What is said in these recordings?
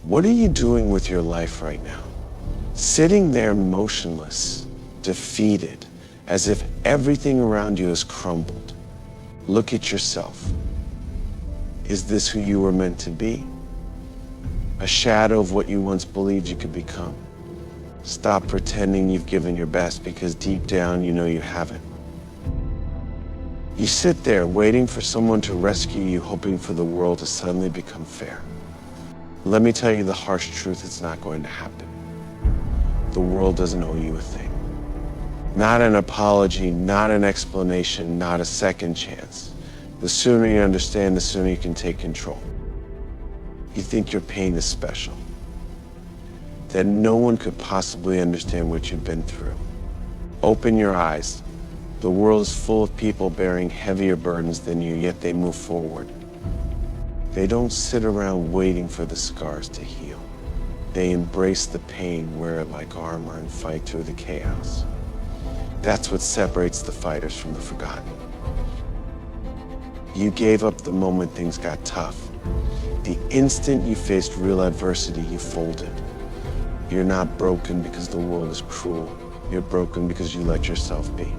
What are you doing with your life right now? Sitting there motionless, defeated, as if everything around you has crumbled. Look at yourself. Is this who you were meant to be? A shadow of what you once believed you could become? Stop pretending you've given your best, because deep down you know you haven't. You sit there waiting for someone to rescue you, hoping for the world to suddenly become fair. Let me tell you the harsh truth, it's not going to happen. The world doesn't owe you a thing. Not an apology, not an explanation, not a second chance. The sooner you understand, the sooner you can take control. You think your pain is special, that no one could possibly understand what you've been through. Open your eyes. The world is full of people bearing heavier burdens than you, yet they move forward. They don't sit around waiting for the scars to heal. They embrace the pain, wear it like armor, and fight through the chaos. That's what separates the fighters from the forgotten. You gave up the moment things got tough. The instant you faced real adversity, you folded. You're not broken because the world is cruel. You're broken because you let yourself be.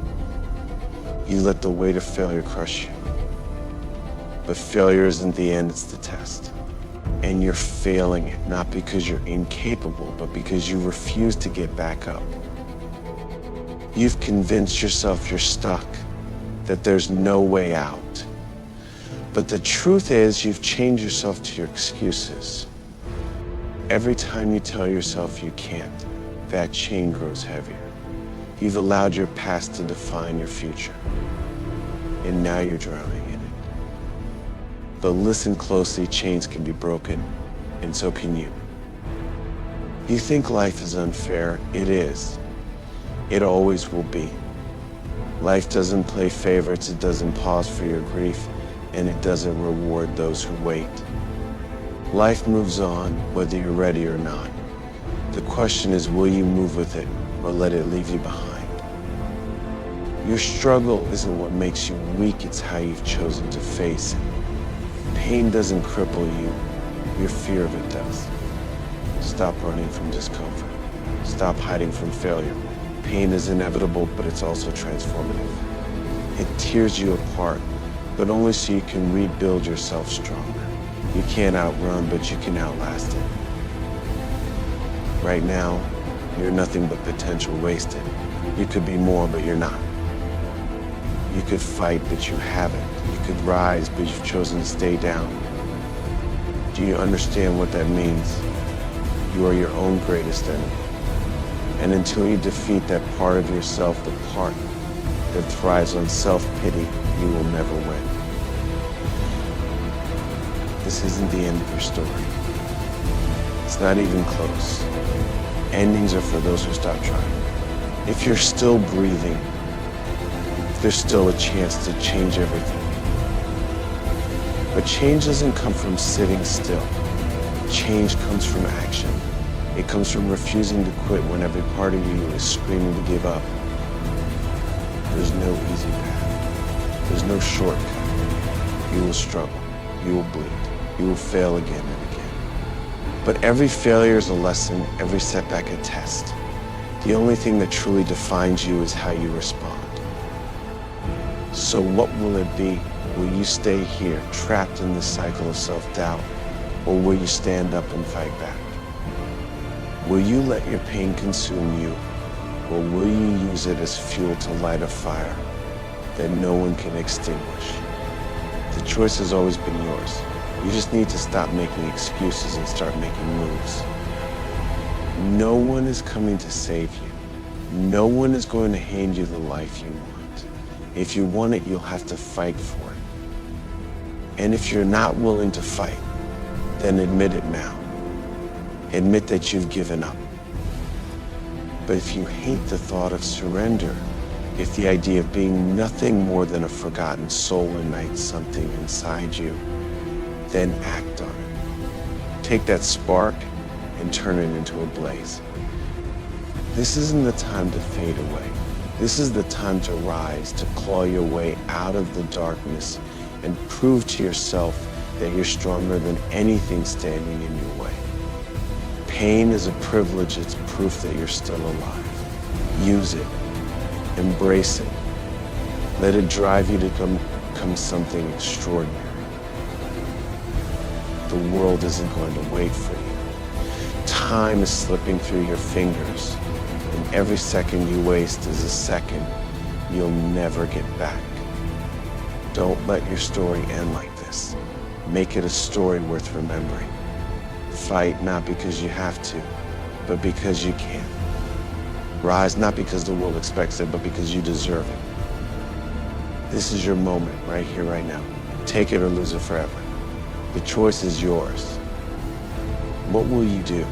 You let the weight of failure crush you. But failure isn't the end, it's the test. And you're failing it, not because you're incapable, but because you refuse to get back up. You've convinced yourself you're stuck, that there's no way out. But the truth is, you've changed yourself to your excuses. Every time you tell yourself you can't, that chain grows heavier. You've allowed your past to define your future. And now you're drowning in it. But listen closely, chains can be broken, and so can you. You think life is unfair. It is. It always will be. Life doesn't play favorites, it doesn't pause for your grief, and it doesn't reward those who wait. Life moves on, whether you're ready or not. The question is, will you move with it or let it leave you behind? Your struggle isn't what makes you weak, it's how you've chosen to face it. Pain doesn't cripple you, your fear of it does. Stop running from discomfort. Stop hiding from failure. Pain is inevitable, but it's also transformative. It tears you apart, but only so you can rebuild yourself stronger. You can't outrun, but you can outlast it. Right now, you're nothing but potential wasted. You could be more, but you're not. You could fight, but you haven't. You could rise, but you've chosen to stay down. Do you understand what that means? You are your own greatest enemy. And until you defeat that part of yourself, the part that thrives on self-pity, you will never win. This isn't the end of your story. It's not even close. Endings are for those who stop trying. If you're still breathing, there's still a chance to change everything. But change doesn't come from sitting still. Change comes from action. It comes from refusing to quit when every part of you is screaming to give up. There's no easy path. There's no shortcut. You will struggle. You will bleed. You will fail again and again. But every failure is a lesson, every setback a test. The only thing that truly defines you is how you respond. So what will it be? Will you stay here, trapped in this cycle of self-doubt, or will you stand up and fight back? Will you let your pain consume you, or will you use it as fuel to light a fire that no one can extinguish? The choice has always been yours. You just need to stop making excuses and start making moves. No one is coming to save you. No one is going to hand you the life you want. If you want it, you'll have to fight for it. And if you're not willing to fight, then admit it now. Admit that you've given up. But if you hate the thought of surrender, if the idea of being nothing more than a forgotten soul ignites something inside you, then act on it. Take that spark and turn it into a blaze. This isn't the time to fade away. This is the time to rise, to claw your way out of the darkness and prove to yourself that you're stronger than anything standing in your way. Pain is a privilege. It's proof that you're still alive. Use it. Embrace it. Let it drive you to become something extraordinary. The world isn't going to wait for you. Time is slipping through your fingers, and every second you waste is a second you'll never get back. Don't let your story end like this. Make it a story worth remembering. Fight not because you have to, but because you can. Rise not because the world expects it, but because you deserve it. This is your moment, right here, right now. Take it or lose it forever. The choice is yours. What will you do?